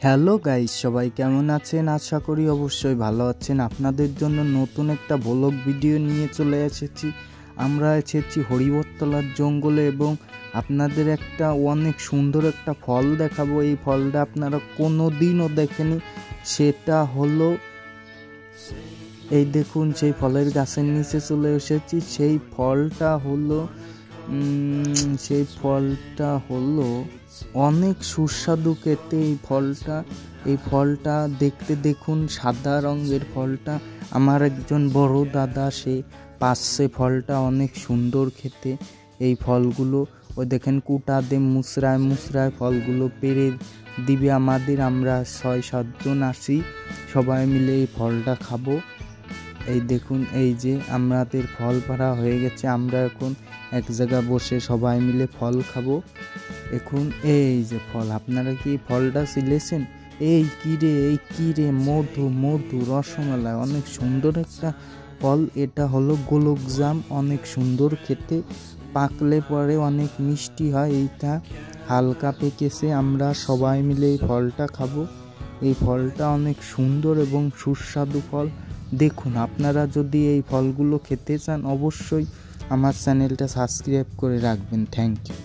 Hello guys, সবাই কেমন আছেন? আশা করি অবশ্যই ভালো আছেন। আপনাদের জন্য নতুন একটা ব্লগ ভিডিও নিয়ে চলে এসেছি। আমরা এসেছি হরিবরতলার জঙ্গলে এবং আপনাদের একটা অনেক সুন্দর একটা ফল দেখাবো। এই ফলটা আপনারা কোনো দিনও দেখেনি। সেটা হলো, এই দেখুন, সেই ফলের গাছের নিচে চলে এসেছি। সেই ফলটা হলো অনেক সুস্বাদু খেতে। এই ফলটা দেখতে দেখুন সাদা রঙের ফলটা। আমার একজন বড় দাদা সে পাচ্ছে ফলটা অনেক সুন্দর খেতে। এই ফলগুলো ওই দেখেন কুটা দিয়ে মুসরায় ফলগুলো পেরে দিবে আমাদের। আমরা 6-7 জন আসি, সবাই মিলে এই ফলটা খাবো। এই দেখুন, এই যে আমাদের ফল পাড়া হয়ে গেছে। আমরা এখন এক জায়গায় বসে সবাই মিলে ফল খাবো। এখন এই যে ফল, আপনারা কি ফলটা চিনেছেন? এই কিরে মধু রসমালাই, অনেক সুন্দর একটা ফল। এটা হলো গোলকজাম, অনেক সুন্দর খেতে, পাকলে পরে অনেক মিষ্টি হয়। এইটা হালকা পেকেছে। আমরা সবাই মিলে এই ফলটা খাবো। এই ফলটা অনেক সুন্দর এবং সুস্বাদু ফল। দেখুন, আপনারা যদি এই ফলগুলো খেতে চান অবশ্যই আমার চ্যানেলটা সাবস্ক্রাইব করে রাখবেন। Thank you.